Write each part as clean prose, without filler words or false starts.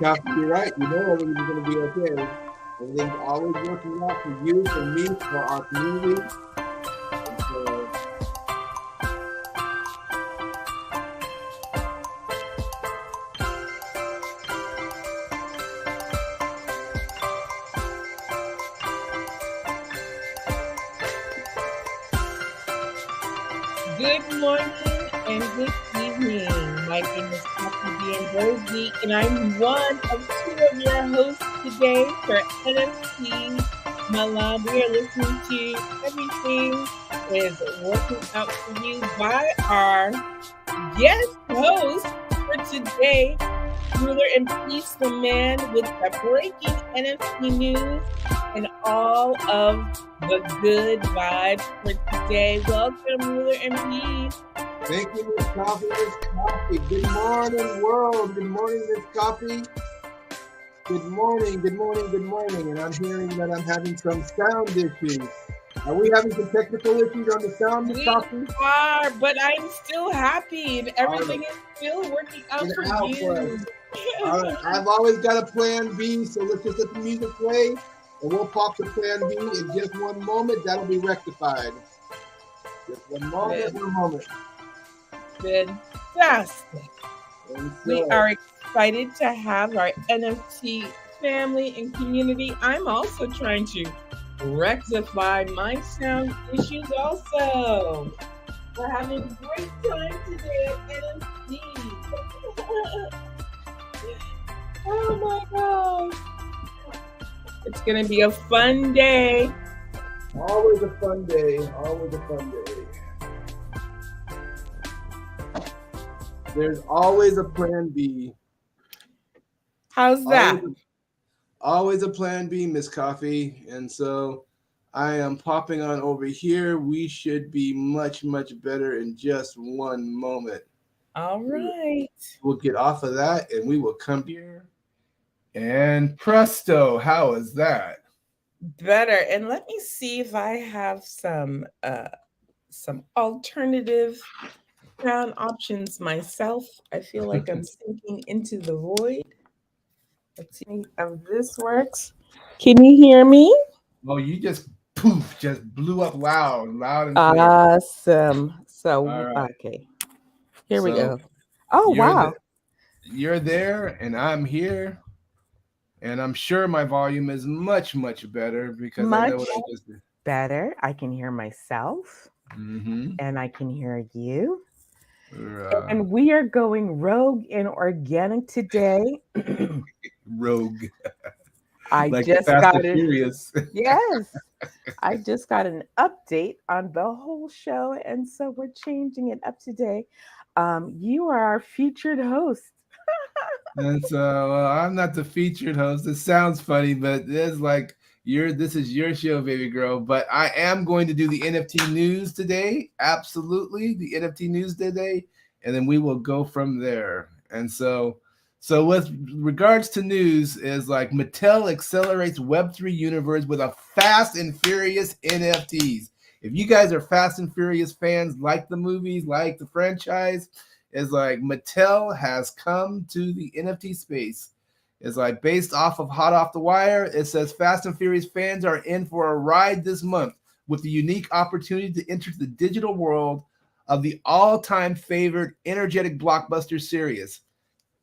Kafi, you're right. You know everything's going to be okay. Everything's always working out for you, for me, for our community. And so, Good morning and good evening. My name is Kafi and Rosie, and I'm one of two of your hosts today for NFT Malam. We are listening to Everything is Working Out for You by our guest host for today, Ruler and Peace, the man with the breaking NFT news and all of the good vibes for today. Welcome, Ruler and Peace. thank you, Miss Kafi, Miss Kafi. Good morning, world. Good morning, Miss Kafi. Good morning, good morning, good morning. And I'm hearing that I'm having some sound issues. Are we having some technical issues on the sound, Miss We Kafi? are, but I'm still happy and everything is still working out for you. All right, I've always got a plan B, so let's just let the music play, and we'll pop the plan B in just one moment. That'll be rectified. Just one moment, one moment. Fantastic. And We so, are excited to have our NFT family and community. I'm also trying to rectify my sound issues also. We're having a great time today at NFT. Oh my gosh. It's going to be a fun day. always a fun day, always a fun day. There's always a plan B. How's that? Always a plan B, Miss Coffee. And so I am popping on over here. We should be much, much better in just one moment. All right. We'll get off of that and we will come here. And presto, how is that? Better. And let me see if I have some alternative sound options myself. I feel like I'm sinking into the void. Let's see if this works. Can you hear me? Oh, you just poof, just blew up loud and clear. Awesome. So, All right. okay. Here we So go. Oh, you're wow. you're there and I'm here. And I'm sure my volume is much, much better because I know Much what I just did. better. I can hear myself Mm-hmm. and I can hear you. Uh, And we are going rogue and organic today. rogue, I like the just Fast got and it. Furious. Yes. I just got an update on the whole show. And so we're changing it up today. You are our featured host. And so I'm not the featured host. It sounds funny, but it's like this is your show, baby girl. But I am going to do the NFT news today. Absolutely, the NFT news today, and then we will go from there. And so with regards to news, is like Mattel accelerates Web3 universe with a Fast and Furious NFTs. If you guys are Fast and Furious fans, like the movies, like the franchise, is like Mattel has come to the NFT space. It's like based off of Hot Off the Wire. It says Fast and Furious fans are in for a ride this month with the unique opportunity to enter the digital world of the all-time favorite energetic blockbuster series.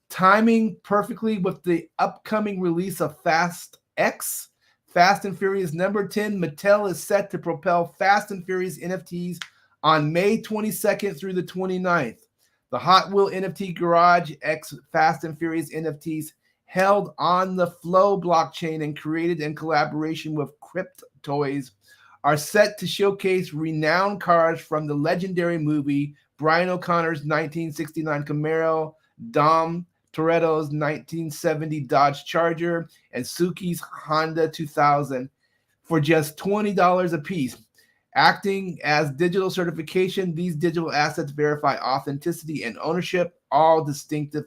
Timing perfectly with the upcoming release of Fast X, Fast and Furious number 10. Mattel is set to propel Fast and Furious NFTs on May 22nd through the 29th. The Hot Wheel NFT Garage X Fast and Furious NFTs held on the Flow blockchain and created in collaboration with Crypt Toys are set to showcase renowned cars from the legendary movie, Brian O'Connor's 1969 Camaro, Dom Toretto's 1970 Dodge Charger, and Suki's Honda 2000 for just $20 a piece. Acting as digital certification, these digital assets verify authenticity and ownership, all distinctive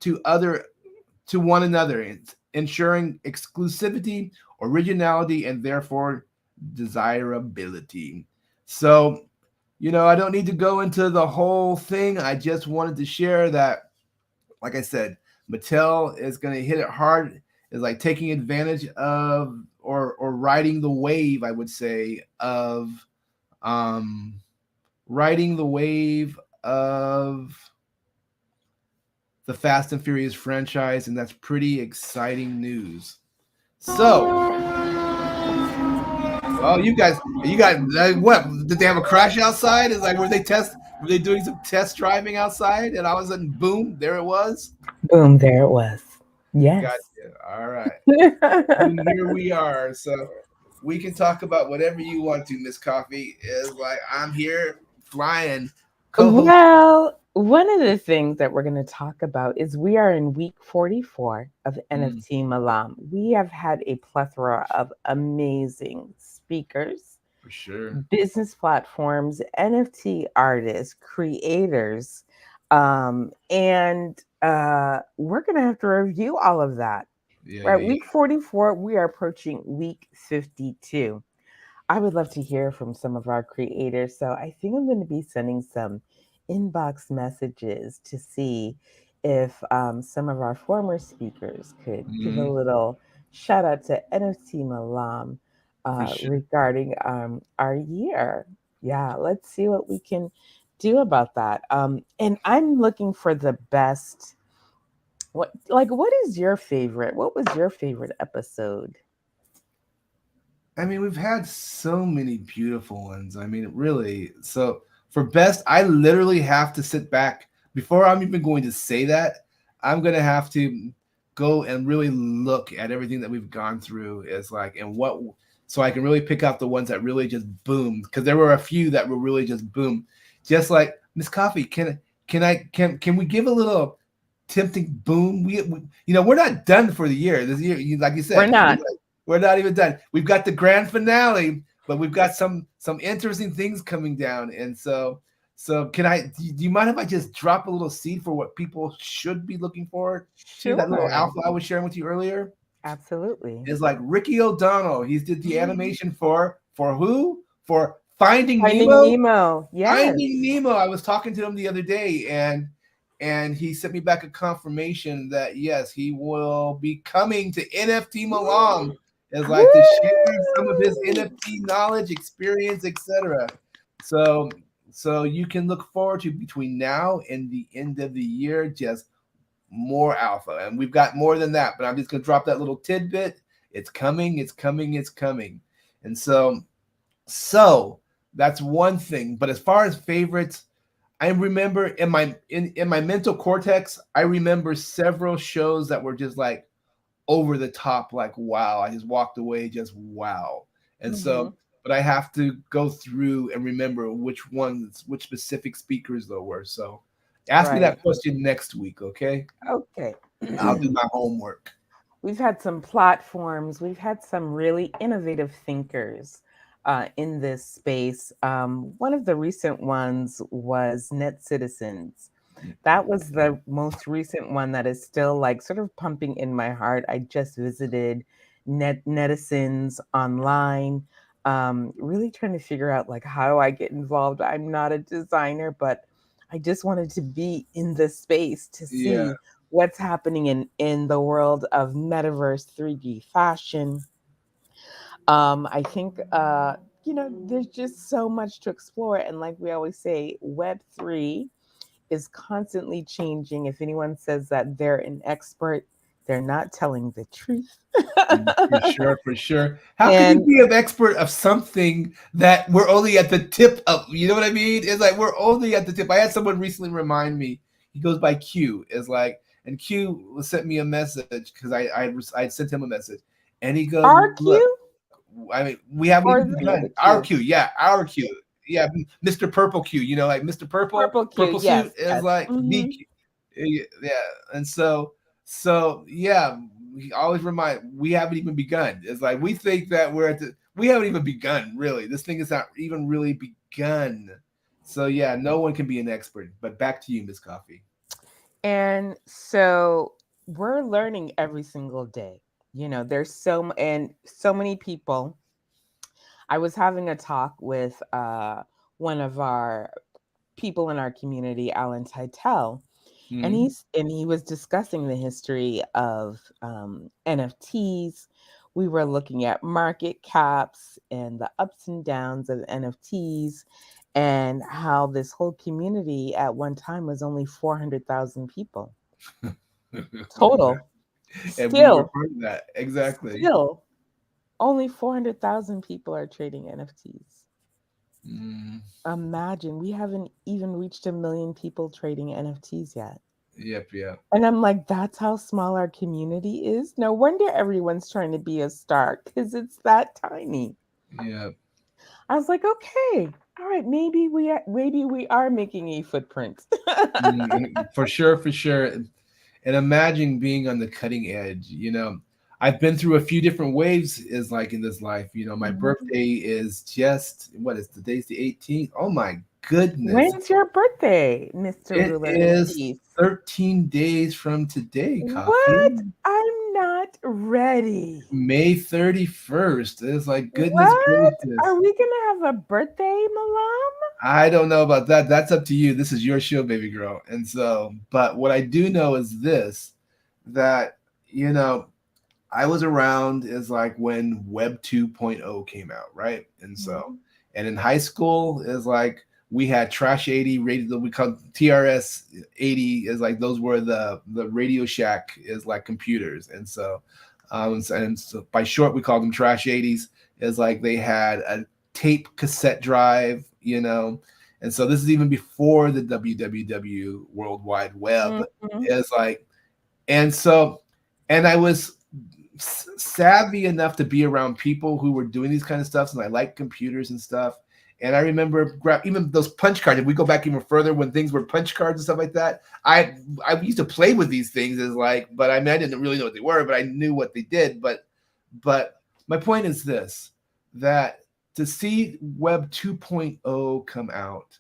to one another, ensuring exclusivity, originality, and therefore desirability. So, I don't need to go into the whole thing. I just wanted to share that, like I said, Mattel is going to hit it hard. Is like taking advantage of or riding the wave, I would say, of um riding the wave of the Fast and Furious franchise, and that's pretty exciting news. So, well, you got what? Did they have a crash outside? Is like were they doing some test driving outside, and all of a sudden, boom, there it was. Boom, there it was. Yes. Gotcha. All right, here we are. So we can talk about whatever you want to, Miss Coffee. Is like I'm here flying, co-host. Well, one of the things that we're going to talk about is we are in week 44 of Mm, NFT Malam. We have had a plethora of amazing speakers, for sure. business platforms, NFT artists, creators, and we're going to have to review all of that. Yeah, Right, yeah, week 44, we are approaching week 52. I would love to hear from some of our creators. So I think I'm going to be sending some inbox messages to see if some of our former speakers could give a yeah. little shout out to NFT Malam For sure. regarding our year. Yeah, let's see what we can do about that. And I'm looking for the best. What is your favorite? What was your favorite episode? I mean, we've had so many beautiful ones. I mean, really. So for best, I literally have to sit back before I'm even going to say that. I'm gonna have to go and really look at everything that we've gone through as like and what so I can really pick out the ones that really just boomed because there were a few that were really just boom. Just like Miss Coffee, can we give a little tempting boom? We're not done for the year. This year, like you We're said, not. we're not even done. We've got the grand finale, but we've got some interesting things coming down. And so can I? Do you mind if I just drop a little seed for what people should be looking forward to? That little Sure. alpha I was sharing with you earlier Absolutely. is like Ricky O'Donnell. He did the animation for who? For Finding Finding Nemo. Nemo. Yes. Finding Nemo. I was talking to him the other day, and he sent me back a confirmation that yes, he will be coming to NFT Malam as like to share some of his Woo! NFT knowledge, experience, etc. So so you can look forward to between now and the end of the year just more alpha, and we've got more than that. But I'm just gonna drop that little tidbit. It's coming. It's coming. It's coming. And so that's one thing. But as far as favorites, I remember in my mental cortex, I remember several shows that were just like over the top, like wow. I just walked away, just wow. And Hmm. so, but I have to go through and remember which specific speakers there were. So, ask me Right. that question next week, okay? Okay. I'll do my homework. We've had some platforms, we've had some really innovative thinkers in this space. One of the recent ones was Net Citizens. That was the most recent one that is still like sort of pumping in my heart. I just visited Netizens online, really trying to figure out like how do I get involved. I'm not a designer, but I just wanted to be in the space to Yeah, see what's happening in the world of metaverse 3D fashion. I think there's just so much to explore, and like we always say, Web3 is constantly changing. If anyone says that they're an expert, they're not telling the truth. for sure, for sure. How can you And be an expert of something that we're only at the tip of? You know what I mean? It's like we're only at the tip. I had someone recently remind me. He goes by Q. Is like, and Q sent me a message because I sent him a message, and he goes, "Look, RQ I mean, we haven't or even the begun. other Our Q? Q, yeah, our Q, yeah, Mr. Purple Q. Like Mr. Purple, Purple Q. purple suit Yes, is yes. like the Hmm. yeah, and so yeah. We always remind we haven't even begun. It's like we think that we haven't even begun. Really, this thing is not even really begun. So yeah, no one can be an expert. But back to you, Miss Coffee. And so we're learning every single day. There's and so many people. I was having a talk with one of our people in our community, Alan Titel, And Mhm. he was discussing the history of NFTs. We were looking at market caps and the ups and downs of NFTs, and how this whole community at one time was only 400,000 people total. And we were Still, part of that. Exactly. still, only 400,000 people are trading NFTs. Mm, Imagine, we haven't even reached a million people trading NFTs yet. yep, yep, And I'm like, that's how small our community is. No wonder everyone's trying to be a star because it's that tiny. yep. I was like, okay, all right, maybe we are making a footprint. For sure, for sure. And imagine being on the cutting edge. I've been through a few different waves is like in this life. My Mhm. birthday is just what is today's the 18th. Oh my goodness. When's your birthday, Mr. It Ruler in is Peace? 13 days from today, What? Kafi. I'm not ready. May 31st. It's like goodness What? gracious. Are we gonna have a birthday, Malam? I don't know about that. That's up to you. This is your show, baby girl. And so, but what I do know is this, that, you know, I was around is like when Web 2.0 came out, right? And so, Mhm. and in high school is like we had Trash 80 radio, we called TRS 80 is like those were the Radio Shack is like computers. And so by short we called them Trash 80s is like they had a tape cassette drive, and so this is even before the WWW World Wide Web Mhm. is like, and so, and I was savvy enough to be around people who were doing these kind of stuff, and I like computers and stuff. And I remember even those punch cards. If we go back even further, when things were punch cards and stuff like that, I used to play with these things as like, but I mean, I didn't really know what they were, but I knew what they did. But my point is this: that to see Web 2.0 come out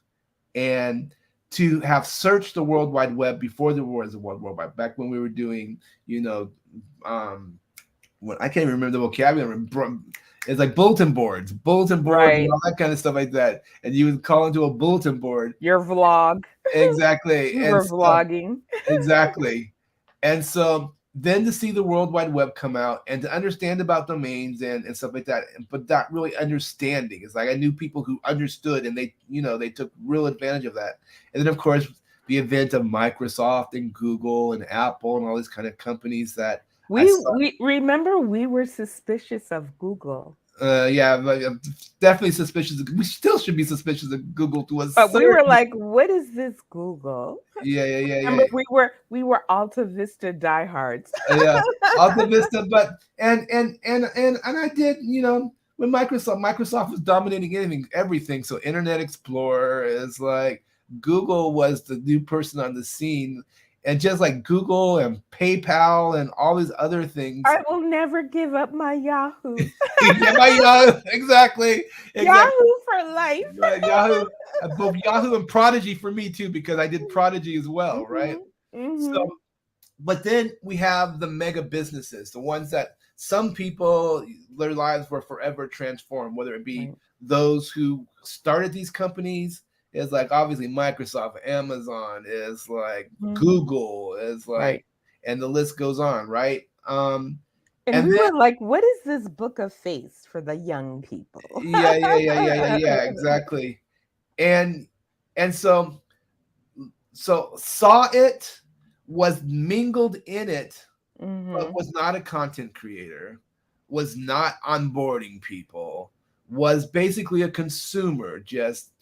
and to have searched the World Wide Web before there was a World Wide Web, back when we were doing, you know, um, when I can't even remember the vocabulary. It's like bulletin boards, and Right. all that kind of stuff like that. And you would call into a bulletin board. Your vlog. Exactly. We And were so, vlogging. exactly. And so then to see the World Wide Web come out and to understand about domains and stuff like that, but not really understanding. It's like I knew people who understood and they took real advantage of that. And then of course the event of Microsoft and Google and Apple and all these kind of companies that I saw. We remember we were suspicious of Google. Yeah, like, I'm definitely suspicious. We still should be suspicious of Google to a But we were certain. like, what is this Google? Yeah, yeah, yeah, Remember yeah. we were Alta Vista diehards. Yeah, Alta Vista, but and I did, when Microsoft was dominating everything. So Internet Explorer is like Google was the new person on the scene, and just like Google and PayPal and all these other things. I will never give up my Yahoo. Yeah, exactly, exactly. Yahoo for life. Yahoo, both Yahoo and Prodigy for me too, because I did Prodigy as well, right? Mhm. So, Mhm. but then we have the mega businesses, the ones that some people their lives were forever transformed, whether it be Right. those who started these companies, is like obviously Microsoft, Amazon, is like Mhm. Google, is like, Right. and the list goes on, right? And And we then were like, what is this book of face for the young people? yeah, exactly. And and so saw it, was mingled in it, but Mhm. was not a content creator, was not onboarding people, was basically a consumer, just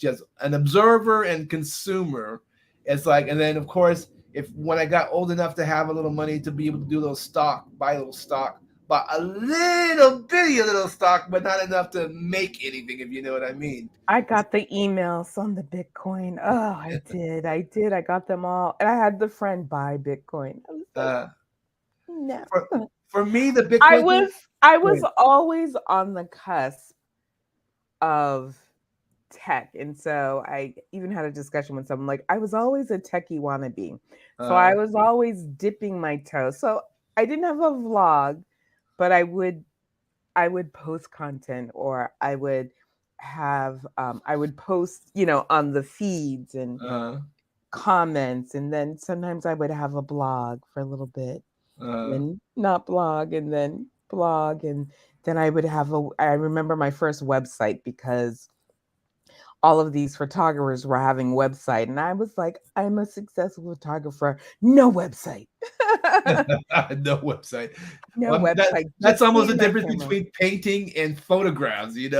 an observer and consumer. It's like, and then of course, if when I got old enough to have a little money to be able to do a little stock, buy a little stock, but a little stock, but not enough to make anything, if you know what I mean. I got the emails on the Bitcoin. Oh, I did. I did. I got them all. And I had the friend buy Bitcoin. I was like, Uh, no. for for me, the I Bitcoin thing. was I Go was ahead. always on the cusp of tech. And so I even had a discussion with someone like I was always a techie wannabe. So Uh, I was always dipping my toe. So I didn't have a vlog, but I would post content, or I would post, on the feeds, and uh, comments, and then sometimes I would have a blog for a little bit, Uh, then not blog, and then blog, and then I would have a. I remember my first website because all of these photographers were having website, and I was like, I'm a successful photographer, no website. no website. No website, That's just me almost the and my difference camera. between painting and photographs. Yeah.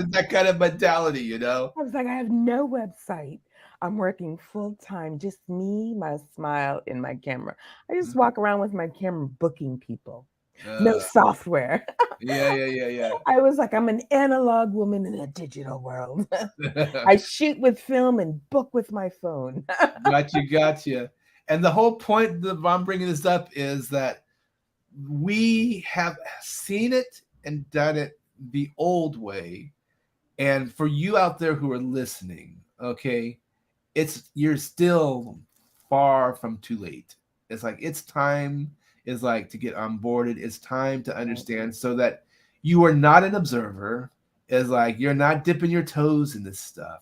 That kind of mentality. You know. I was like, I have no website. I'm working full time, just me, my smile, and my camera. I just walk around with my camera booking people. No Uh, software. yeah. I was like, I'm an analog woman in a digital world. Yeah. I shoot with film and book with my phone. Gotcha. And the whole point that I'm bringing this up is that we have seen it and done it the old way. And for you out there who are listening, okay, it's you're still far from too late. It's like it's time is like to get onboarded. It's time to Right. understand so that you are not an observer. Is like you're not dipping your toes in this stuff.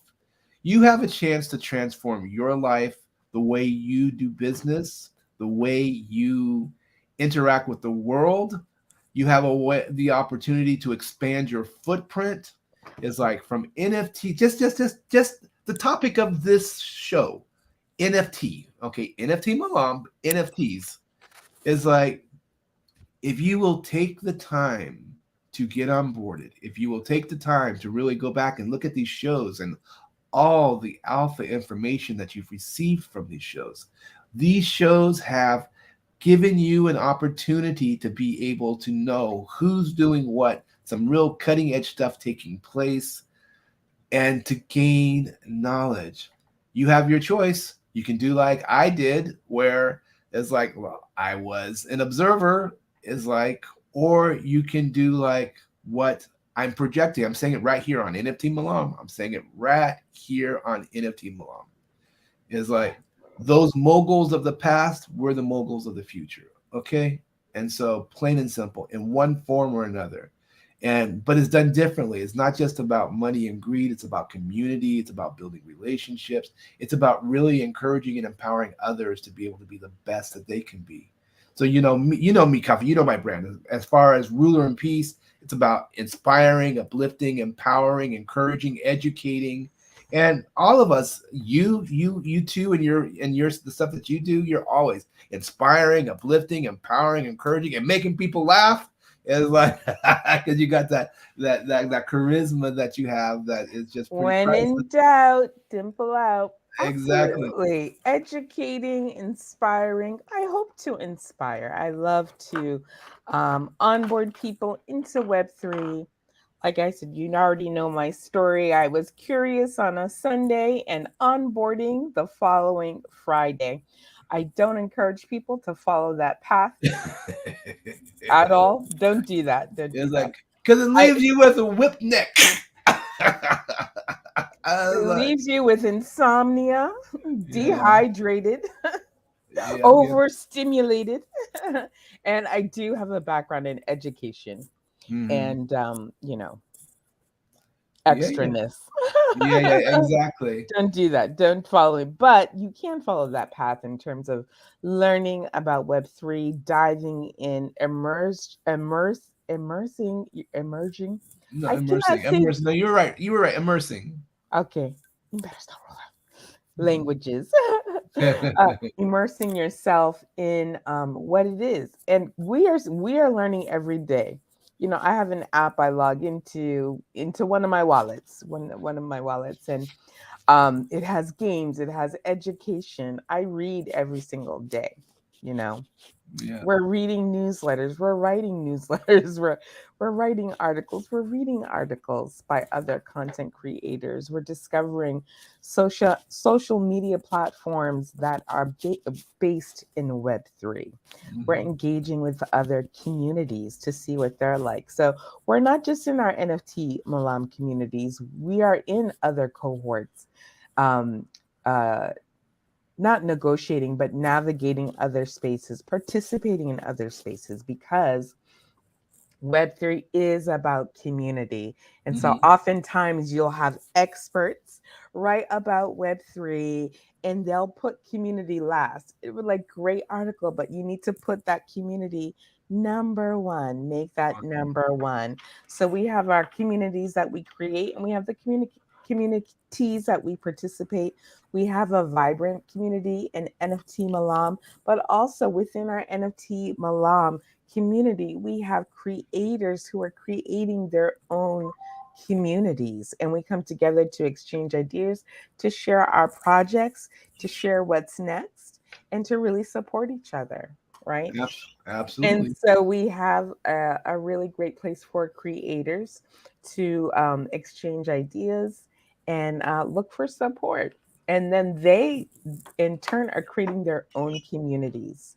You have a chance to transform your life, the way you do business, the way you interact with the world. You have the opportunity to expand your footprint. Is like from NFT, just the topic of this show, NFT. Okay, NFT Malam, NFTs is like if you will take the time to get onboarded, if you will take the time to really go back and look at these shows and all the alpha information that you've received from these shows have given you an opportunity to be able to know who's doing what, some real cutting edge stuff taking place, and to gain knowledge. You have your choice. You can do like I did, where it's like, well, I was an observer, is like, or you can do like what I'm projecting. I'm saying it right here on NFT Malam. I'm saying it right here on NFT Malam. Is like those moguls of the past were the moguls of the future. Okay. And so plain and simple, in one form or another, and but it's done differently. It's not just about money and greed. It's about community. It's about building relationships. It's about really encouraging and empowering others to be able to be the best that they can be. So you know me, Kafi. You know my brand. As far as ruler and peace, it's about inspiring, uplifting, empowering, encouraging, educating, and all of us, you too, and your the stuff that you do, you're always inspiring, uplifting, empowering, encouraging, and making people laugh. It's like because you got that charisma that you have that is just pretty When priceless. in doubt, dimple out. Exactly. Absolutely. Educating, inspiring. I hope to inspire. I love to onboard people into Web3. Like I said, you already know my story. I was curious on a Sunday and onboarding the following Friday. I don't encourage people to follow that path at all. Don't do that. Don't do It's that. like because it I leaves you with a whip neck. I It was like, leaves you with insomnia, yeah, dehydrated, yeah, I'm good. overstimulated. And I do have a background in education Hmm. and, Yeah, yeah, extraness. yeah, exactly. Don't do that. Don't follow it. But you can follow that path in terms of learning about Web3, diving in, emerging. No, I cannot immersing, say, immersing. No, you're right. You were right. Immersing. okay, you better stop languages. Immersing yourself in what it is, and we are learning every day. I have an app I log into one of my wallets, and it has games, it has education. I read every single day. you know Yeah. we're reading newsletters, we're writing newsletters, we're writing articles, we're reading articles by other content creators, we're discovering social media platforms that are based in Web3. We're Mhm. engaging with other communities to see what they're like. So we're not just in our NFT Malam communities, we are in other cohorts, um, uh, not negotiating, but navigating other spaces, participating in other spaces, because Web3 is about community. And so Hmm. oftentimes you'll have experts write about Web3 and they'll put community last. It was like great article, but you need to put that community number one, make that number one. So we have our communities that we create and we have the communities that we participate. We have a vibrant community in NFT Malam, but also within our NFT Malam community, we have creators who are creating their own communities. And we come together to exchange ideas, to share our projects, to share what's next, and to really support each other. Right. And Absolutely. so we have a really great place for creators to exchange ideas and look for support. And then they, in turn, are creating their own communities,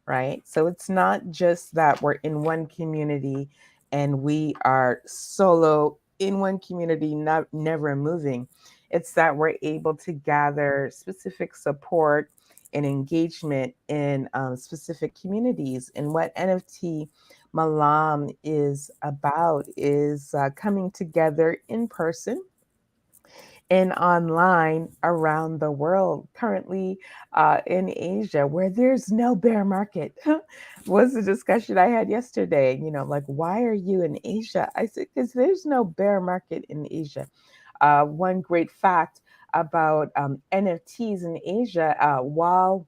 right? So it's not just that we're in one community and we are solo in one community, not never moving. It's that we're able to gather specific support and engagement in specific communities. And what NFT Malam is about is coming together in person and online around the world. Currently in Asia, where there's no bear market, was the discussion I had yesterday. You know, like, why are you in Asia? I said, because there's no bear market in Asia. One great fact about NFTs in Asia, while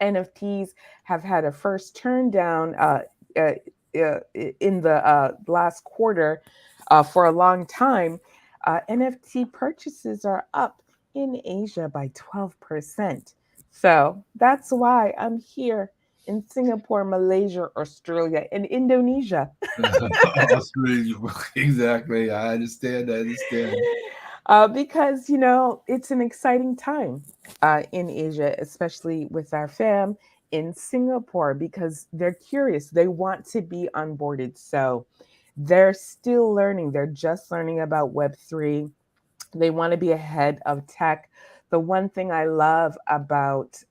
NFTs have had a first turn down uh, in the last quarter for a long time. NFT purchases are up in Asia by 12%. So that's why I'm here in Singapore, Malaysia, Australia, and Indonesia. Australia. Exactly. I understand. I understand. Because, it's an exciting time in Asia, especially with our fam in Singapore, because they're curious. They want to be onboarded. So they're still learning. They're just learning about Web3. They want to be ahead of tech. The one thing I love about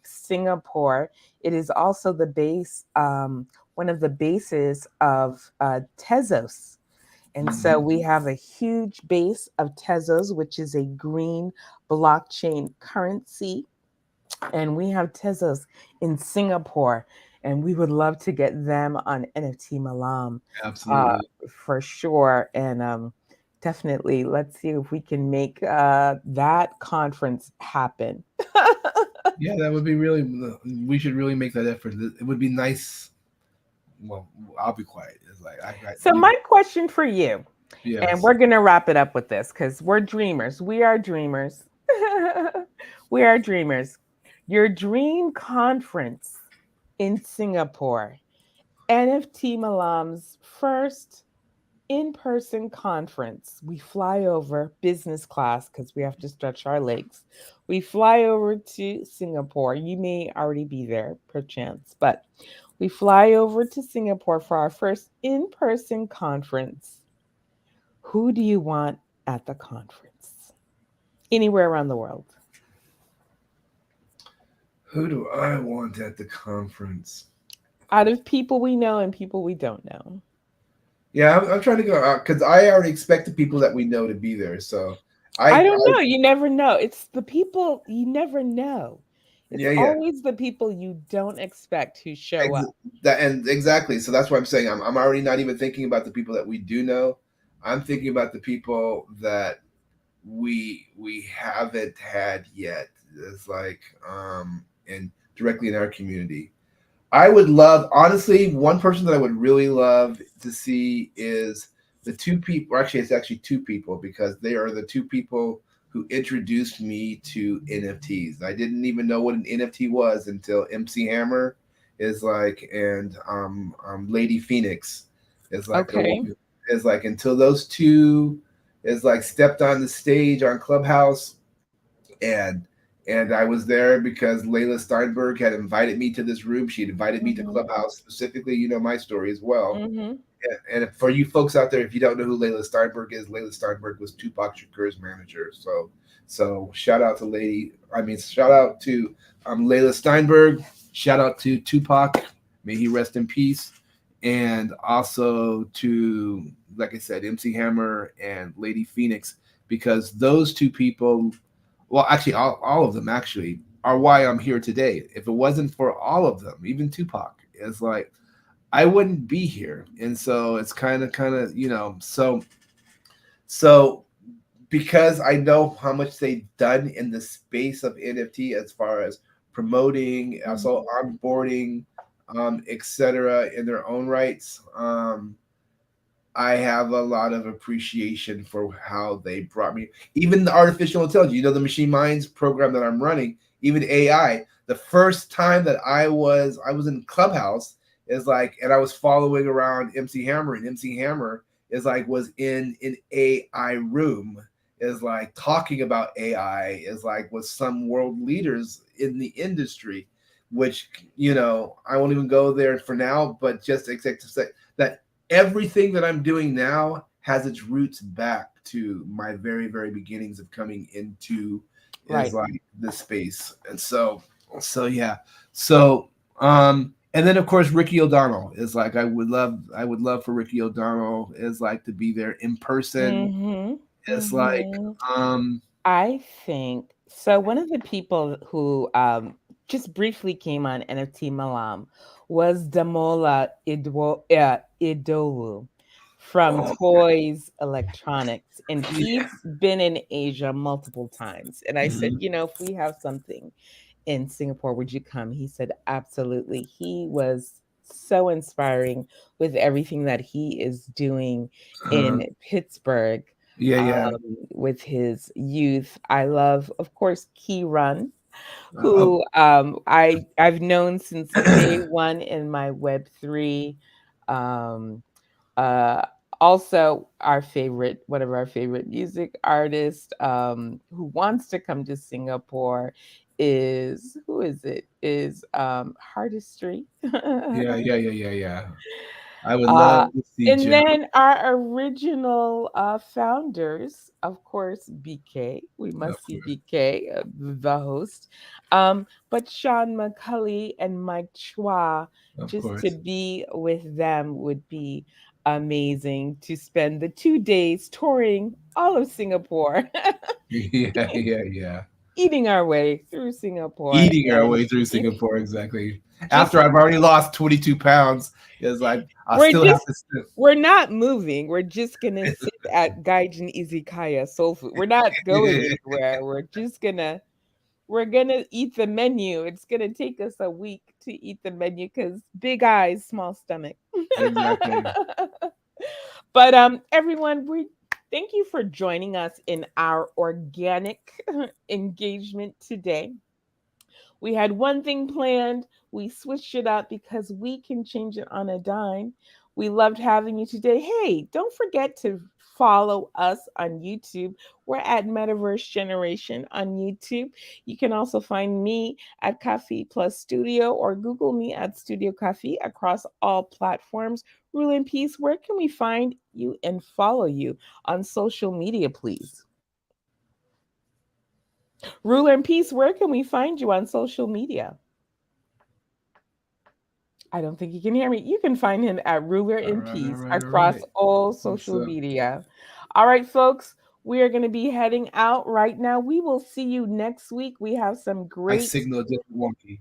Singapore, it is also the base, one of the bases of Tezos. And so Mhm. we have a huge base of Tezos, which is a green blockchain currency. And we have Tezos in Singapore. And we would love to get them on NFT Malam uh, Absolutely. for sure. And definitely, let's see if we can make that conference happen. Yeah, that would be really. We should really make that effort. It would be nice. Well, I'll be quiet. It's like I got So, you know. my question for you, and Yes. we're going to wrap it up with this because we're dreamers. We are dreamers. We are dreamers. Your dream conference in Singapore, NFT Malam's first in person conference. We fly over business class because we have to stretch our legs. We fly over to Singapore. You may already be there, perchance, but we fly over to Singapore for our first in person conference. Who do you want at the conference? Anywhere around the world. Who do I want at the conference? Out of people we know and people we don't know. Yeah, I'm trying to go because I already expect the people that we know to be there. So I I don't know. You never know. It's the people you never know. It's yeah, yeah. always the people you don't expect who show Ex- up. that and exactly. So that's what I'm saying. I'm already not even thinking about the people that we do know. I'm thinking about the people that we haven't had yet. It's like and directly in our community. I would love, honestly, one person that I would really love to see is the two people. Actually, it's actually two people because they are the two people who introduced me to NFTs. I didn't even know what an NFT was until MC Hammer is like, and Lady Phoenix is like the one Okay. is like until those two is like stepped on the stage on Clubhouse and I was there because Layla Steinberg had invited me to this room. She had invited me to Mhm. Clubhouse specifically. You know my story as well. Mhm. And for you folks out there, if you don't know who Layla Steinberg is, Layla Steinberg was Tupac Shakur's manager. So shout out to Lady. I mean, shout out to Layla Steinberg. Shout out to Tupac. May he rest in peace. and also to, like I said, MC Hammer and Lady Phoenix, because those two people, well, actually, all of them actually are why I'm here today. If it wasn't for all of them, even Tupac, it's like I wouldn't be here. And so it's kind of, so because I know how much they've done in the space of NFT as far as promoting, also Mhm. onboarding, etc. in their own rights. I have a lot of appreciation for how they brought me, even the artificial intelligence, the machine minds program that I'm running, even AI. The first time that I was in Clubhouse is like, and I was following around MC Hammer, and MC Hammer is like was in an AI room, is like talking about AI, is like with some world leaders in the industry, which I won't even go there for now, but just except to say that everything that I'm doing now has its roots back to my very, very beginnings of coming into is Right. like this space. And so yeah. So and then of course Ricky O'Donnell is like I would love for Ricky O'Donnell is like to be there in person. Mhm. It's like Mhm. um I think so. One of the people who just briefly came on NFT Malam was Damola Idowu from oh Toys Electronics, and he's been in Asia multiple times. And I said, mhm, if we have something in Singapore, would you come? He said, absolutely. He was so inspiring with everything that he is doing uh, in Pittsburgh yeah, yeah. with his youth. I love, of course, Key Run, Oh, who I've known since day one in my Web3. Um, uh, Also, one of our favorite music artists who wants to come to Singapore is who is it? Is Hardistry. yeah, yeah, yeah, yeah, yeah. I would love Uh, to see and Joe, then our original founders, of course, BK. We of must see course, BK, the host. But Sean McCulley and Mike Chua, of just to course. be with them would be amazing to spend the 2 days touring all of Singapore, Yeah, yeah, yeah. eating our way through Singapore, Eating our and way through Singapore, exactly. just After I've already lost 22 pounds, it's like I we're still have just to sit. we're not moving. We're just gonna sit at Gaijin Izakaya Soul Food. We're not going anywhere. We're gonna eat the menu. It's gonna take us a week to eat the menu because big eyes, small stomach. Exactly. But everyone, we thank you for joining us in our organic engagement today. We had one thing planned. We switched it up because we can change it on a dime. We loved having you today. Hey, don't forget to follow us on YouTube. We're at Metaverse Generation on YouTube. You can also find me at Kafi Plus Studio or Google me at Studio Kafi across all platforms. Rule in Peace, where can we find you and follow you on social media, please? Ruler in Peace, where can we find you on social media? I don't think you can hear me. You can find him at Ruler All in right, all Peace right, all across right. all social So media. All right, folks, we are going to be heading out right now. We will see you next week. We have some my great signal just wonky.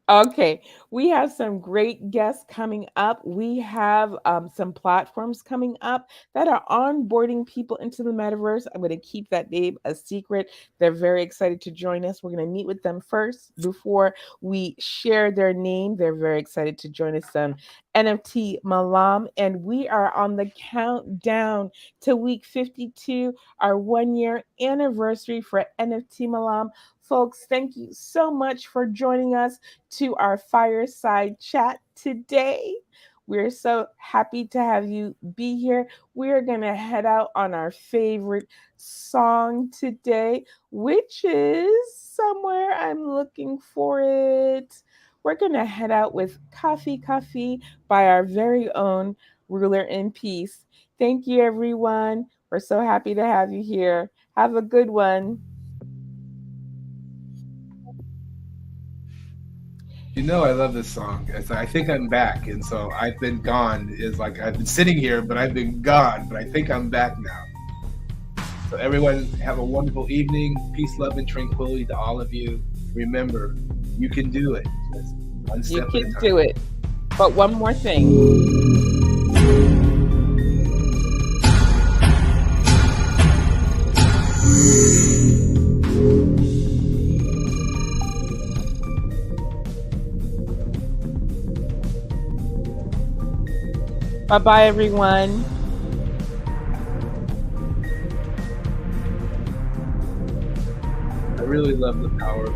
Okay, we have some great guests coming up. We have some platforms coming up that are onboarding people into the metaverse. I'm going to keep that name a secret. They're very excited to join us. We're going to meet with them first before we share their name. They're very excited to join us on NFT Malam. And we are on the countdown to week 52, our 1 year anniversary for NFT Malam. Folks, thank you so much for joining us to our fireside chat today. We're so happy to have you be here. We're going to head out on our favorite song today, which is somewhere I'm looking for it. We're going to head out with Kafi Kafi by our very own Ruler in Peace. Thank you, everyone. We're so happy to have you here. Have a good one. You know, I love this song. I think I'm back, and so I've been gone. Is like I've been sitting here, but I've been gone. But I think I'm back now. So everyone, have a wonderful evening. Peace, love, and tranquility to all of you. Remember, you can do it. Just one You step at a can time. do it. But one more thing. Bye-bye, everyone. I really love the power of